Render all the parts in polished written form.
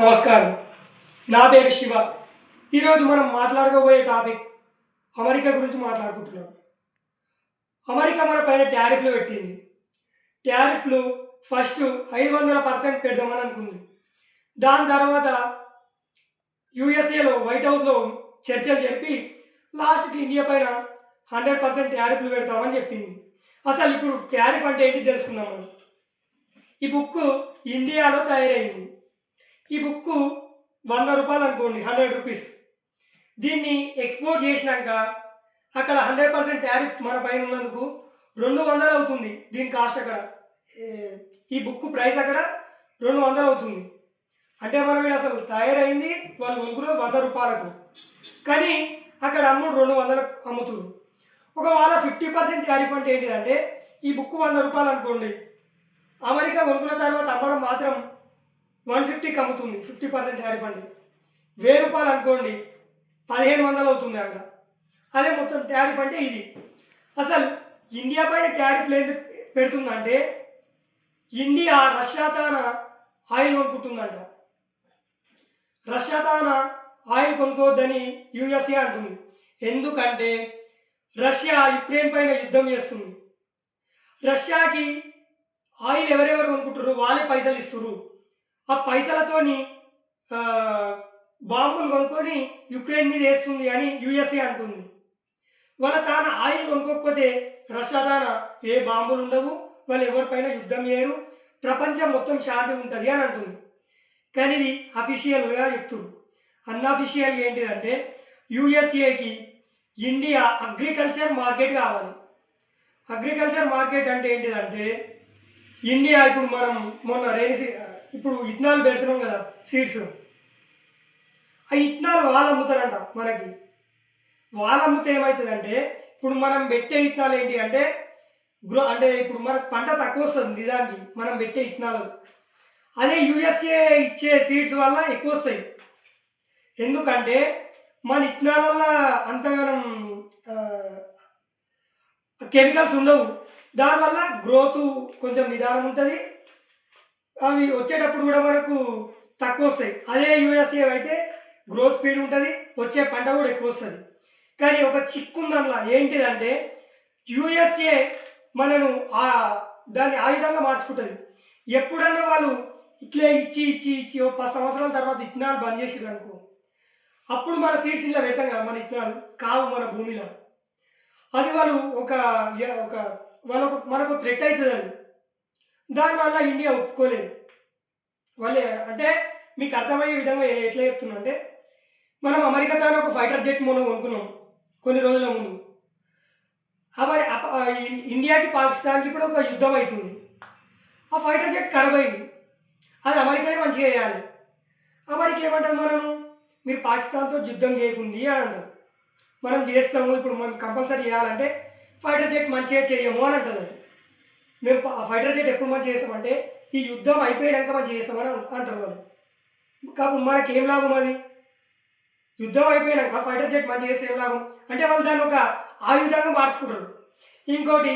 నమస్కారం. నా పేరు శివ. ఈరోజు మనం మాట్లాడుకోబోయే టాపిక్ అమెరికా గురించి మాట్లాడుకుంటున్నాం. అమెరికా మన పైన ట్యారిఫ్లు పెట్టింది. ట్యారిఫ్లు ఫస్ట్ 500% పెడదామని అనుకుంది. దాని తర్వాత యూఎస్ఏలో వైట్ హౌస్లో చర్చలు జరిపి లాస్ట్కి ఇండియా పైన 100% ట్యారిఫ్లు పెడతామని చెప్పింది. అసలు ఇప్పుడు ట్యారిఫ్ అంటే ఏంటి తెలుసుకుందాం మనం. ఈ బుక్ ఇండియాలో తయారైంది. ఈ బుక్ 100 రూపాయలు అనుకోండి, 100 రూపీస్. దీన్ని ఎక్స్పోర్ట్ చేసినాక అక్కడ 100% ట్యారిఫ్ మన పైన ఉన్నందుకు 200 అవుతుంది. దీని కాస్ట్ అక్కడ ఈ బుక్ ప్రైస్ అక్కడ 200 అవుతుంది. అంటే మనం ఇది అసలు తయారైంది వాళ్ళు కొనుక్కున్నది 100 రూపాయలకు, కానీ అక్కడ అమ్ముడు 200 అమ్ముతున్నారు. ఒకవేళ 50% ట్యారిఫ్ అంటే ఏంటిదంటే ఈ బుక్ 100 రూపాయలు అనుకోండి, అమెరికా కొనుక్కున్న తర్వాత అమ్మడం మాత్రం 150కి అమ్ముతుంది. 50% ట్యారిఫ్ అంటే 1000 రూపాయలు అనుకోండి, 1500 అవుతుంది అక్కడ. అదే మొత్తం ట్యారిఫ్ అంటే ఇది. అసలు ఇండియా పైన ట్యారిఫ్లు ఎందుకు పెడుతుందంటే ఇండియా రష్యా తాన ఆయిల్ కొనుక్కుంటుందంట. రష్యా తాన ఆయిల్ కొనుక్కోవద్దని యూఎస్ఏ అంటుంది. ఎందుకంటే రష్యా యుక్రెయిన్ పైన యుద్ధం చేస్తుంది. రష్యాకి ఆయిల్ ఎవరెవరు కొనుక్కుంటారు వాళ్ళే పైసలు ఇస్తున్నారు. ఆ పైసలతోని బాంబులు కొనుక్కొని యుక్రెయిన్ మీద వేస్తుంది అని యూఎస్ఏ అంటుంది. వాళ్ళ తాన ఆయిల్ కొనుక్కోకపోతే రష్యా తాన ఏ బాంబులు ఉండవు, వాళ్ళు ఎవరిపైన యుద్ధం చేయరు, ప్రపంచం మొత్తం శాంతి ఉంటుంది అని అంటుంది. కానీ ఇది అఫీషియల్గా చెప్తున్నారు. అన్అఫీషియల్ ఏంటిదంటే యూఎస్ఏకి ఇండియా అగ్రికల్చర్ మార్కెట్ కావాలి. అగ్రికల్చర్ మార్కెట్ అంటే ఏంటిదంటే ఇండియా ఇప్పుడు మనం మొన్న ఇప్పుడు ఇథనాల్ పెడుతున్నాం కదా, సీడ్స్. ఆ ఇథనాల్ వాళ్ళు అమ్ముతారంట మనకి. వాళ్ళు అమ్ముతే ఏమవుతుందంటే ఇప్పుడు మనం పెట్టే ఇథనాల్ ఏంటి అంటే అంటే ఇప్పుడు మనకు పంట తక్కువ వస్తుంది నిజానికి మనం పెట్టే ఇథనాలు. అదే యూఎస్ఏ ఇచ్చే సీడ్స్ వల్ల ఎక్కువ వస్తాయి. ఎందుకంటే మన ఇథనాలల్లో అంతగానం కెమికల్స్ ఉండవు. దానివల్ల గ్రోత్ కొంచెం నిదానం ఉంటుంది. అవి వచ్చేటప్పుడు కూడా మనకు తక్కువ వస్తాయి. అదే యూఎస్ఏ అయితే గ్రోత్ స్పీడ్ ఉంటుంది, వచ్చే పంట కూడా ఎక్కువ వస్తుంది. కానీ ఒక చిక్కుందల్లా ఏంటిదంటే యూఎస్ఏ మనను దాన్ని ఆయుధంగా మార్చుకుంటుంది. ఎప్పుడన్నా వాళ్ళు ఇట్లే ఇచ్చి ఇచ్చి ఇచ్చి 10 సంవత్సరాల తర్వాత ఇథనాల్ బంద్ చేసిరు అనుకో, అప్పుడు మన సీడ్స్ ఇలా పెడతాం కదా, మన ఇథనాల్ కావు మన భూమిలో. అది వాళ్ళు ఒక వాళ్ళకు మనకు థ్రెట్ అవుతుంది. అది దానివల్ల ఇండియా ఒప్పుకోలేదు. వాళ్ళే అంటే మీకు అర్థమయ్యే విధంగా ఎట్లా చెప్తున్నా అంటే మనం అమెరికా తాను ఒక ఫైటర్ జెట్ మనం కొనుక్కున్నాం కొన్ని రోజుల ముందు. ఇండియాకి పాకిస్తాన్కి ఇప్పుడు ఒక యుద్ధం అవుతుంది. ఆ ఫైటర్ జెట్ ఖరాబ్ అయింది. అది అమెరికానే మంచిగా చేయాలి. అమెరికా ఏమంటుంది, మనం మీరు పాకిస్తాన్తో యుద్ధం చేయకుంది అని అంటారు. మనం చేస్తాము, ఇప్పుడు మనం కంపల్సరీ చేయాలంటే ఫైటర్ జెట్ మంచిగా చేయము అని అంటుంది. మేము ఫైటర్ జెట్ ఎప్పుడు మంచిగా చేస్తామంటే ఈ యుద్ధం అయిపోయాక మంచిగా చేస్తామని అంటారు వాళ్ళు. కాబట్టి మనకి ఏం లాభం? అది యుద్ధం అయిపోయాక ఫైటర్ జెట్ మంచిగా చేస్తే ఏం లాభం అంటే వాళ్ళు దాన్ని ఒక ఆయుధంగా మార్చుకుంటారు. ఇంకోటి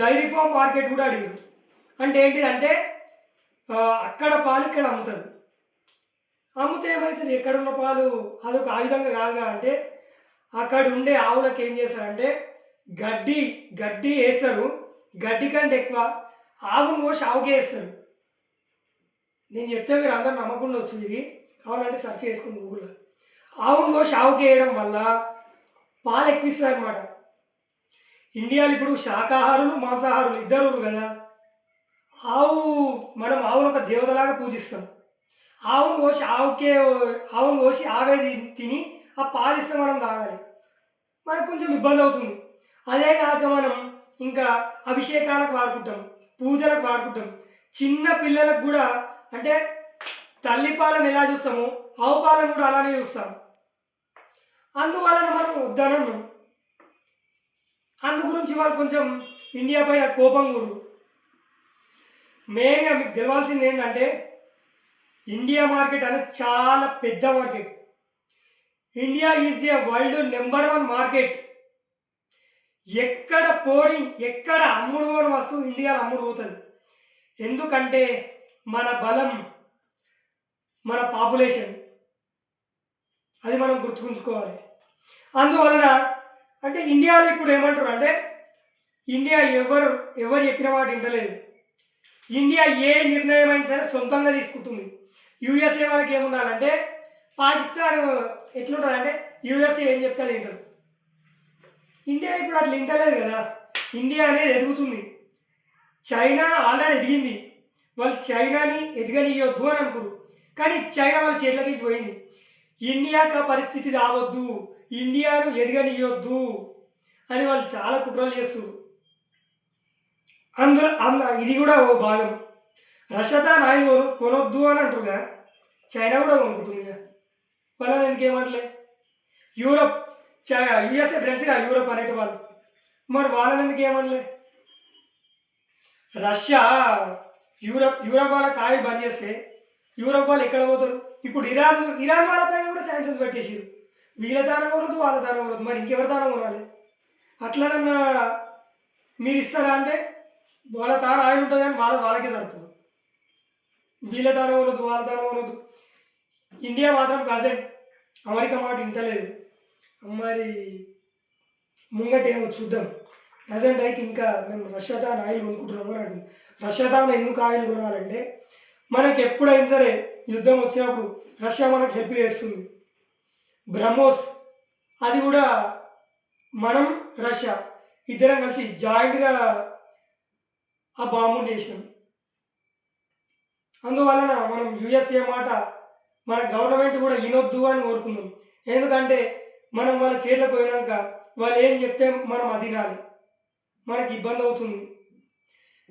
డైరీ ఫామ్ మార్కెట్ కూడా అడిగారు. అంటే ఏంటిదంటే అక్కడ పాలు ఇక్కడ అమ్ముతారు. అమ్మితే ఏమవుతుంది, ఎక్కడున్న పాలు అదొక ఆయుధంగా కాదుగా. అంటే అక్కడ ఉండే ఆవులకు ఏం చేస్తారంటే గడ్డి వేస్తారు. గడ్డి కంటే ఎక్కువ ఆవును కోసి ఆవుకే వేస్తారు. నేను చెప్తే మీరు అందరు నమ్మకుండా వచ్చింది. ఇది కావాలంటే సెర్చ్ చేసుకుని గూగుల్లో. ఆవును కోసి ఆవుకే వేయడం వల్ల పాలు ఎక్కువ ఇస్తుంది అనమాట. ఇండియాలో ఇప్పుడు శాకాహారులు మాంసాహారులు ఇద్దరు కదా. మనం ఆవును ఒక దేవతలాగా పూజిస్తాం. ఆవును కోసి ఆవే తిని ఆ పాలు ఇస్తే మనం తాగాలి. మనకు కొంచెం ఇబ్బంది అవుతుంది. అదే కాక మనం ఇంకా అభిషేకాలకు వాడుకుంటాం, పూజలకు వాడుకుంటాం. చిన్న పిల్లలకు కూడా అంటే తల్లి పాలను ఎలా చూస్తామో ఆవు పాలను కూడా అలానే చూస్తాం. అందువలన మనం వద్దనను. అందు గురించి వాళ్ళు కొంచెం ఇండియా పైన కోపం కూరు. మెయిన్గా మీకు తెలవాల్సింది ఏంటంటే ఇండియా మార్కెట్ అనేది చాలా పెద్ద market. India is a world number 1 market. ఎక్కడ అమ్ముడు పోని వస్తువు ఇండియాలో అమ్ముడు పోతుంది. ఎందుకంటే మన బలం, మన పాపులేషన్, అది మనం గుర్తుంచుకోవాలి. అందువలన అంటే ఇండియాలో ఇప్పుడు ఏమంటారు అంటే ఇండియా ఎవరు చెప్పిన మాట వింటలేదు. ఇండియా ఏ నిర్ణయం అయినా సరే సొంతంగా తీసుకుంటుంది. యూఎస్ఏ వాళ్ళకి ఏముండాలంటే పాకిస్తాన్ ఎట్లుంటుందంటే యూఎస్ఏ ఏం చెప్తే వింటారు. ఇండియా ఇప్పుడు అట్లా వింటలేదు కదా. ఇండియా అనేది ఎదుగుతుంది. చైనా ఆల్రెడీ ఎదిగింది. వాళ్ళు చైనాని ఎదగనియొద్దు అని అనుకున్నారు, కానీ చైనా వాళ్ళ చేతిలోకి పోయింది. ఇండియాకి ఆ పరిస్థితి రావద్దు, ఇండియాను ఎదగనియొద్దు అని వాళ్ళు చాలా కుట్రలు చేస్తారు. ఇది కూడా ఓ భాగం. రష్యాతో ఆయిల్ కొనొద్దు అని అంటారుగా, చైనా కూడా కొనుక్కుంటుందిగా. వాళ్ళని ఎందుకేమనలే? యూరోప్ యుఎస్ఏ ఫ్రెండ్స్గా యూరోప్ అనేటి వాళ్ళు, మరి వాళ్ళని ఎందుకు ఏమనలే? రష్యా యూరోప్ వాళ్ళకి ఆయిల్ బంద్ చేస్తే యూరోప్ వాళ్ళు ఎక్కడ పోతారు? ఇప్పుడు ఇరాన్ వాళ్ళపైన కూడా శాంక్షన్స్ పెట్టేసారు. వీళ్ళ దానం కొనద్దు, వాళ్ళ దానం కొనద్దు, మరి ఇంకెవరి దానం కొనాలి? అట్లనన్నా మీరు ఇస్తారా అంటే వాళ్ళ తాను ఆయిల్ ఉంటుంది కానీ వాళ్ళకే సరిపోదు. వీళ్ళ దానం కొనద్దు, వాళ్ళ దానం కొనద్దు. ఇండియా మాత్రం ప్రజెంట్ అమెరికా మాట వింటలేదు. మరి ముంగటేమో చూద్దాం. ప్రజెంట్ అయితే ఇంకా మేము రష్యాతో ఆయిల్ కొనుక్కుంటున్నాము అని అంటుంది. రష్యాతో ఎందుకు ఆయిల్ కొనాలంటే మనకి ఎప్పుడైనా సరే యుద్ధం వచ్చినప్పుడు రష్యా మనకు హెల్ప్ చేస్తుంది. బ్రహ్మోస్ అది కూడా మనం రష్యా ఇద్దరం కలిసి జాయింట్గా ఆ బాంబుని చేసినాం. అందువలన మనం యుఎస్ఏ మాట మన గవర్నమెంట్ కూడా వినొద్దు అని కోరుకుందాం. ఎందుకంటే మనం వాళ్ళ చేతులకు పోయినాక వాళ్ళు ఏం చెప్తే మనం అది వినాలి, మనకి ఇబ్బంది అవుతుంది.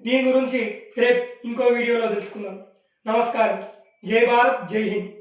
దీని గురించి రేపు ఇంకో వీడియోలో తెలుసుకుందాం. నమస్కారం. జై భారత్, జై హింద్.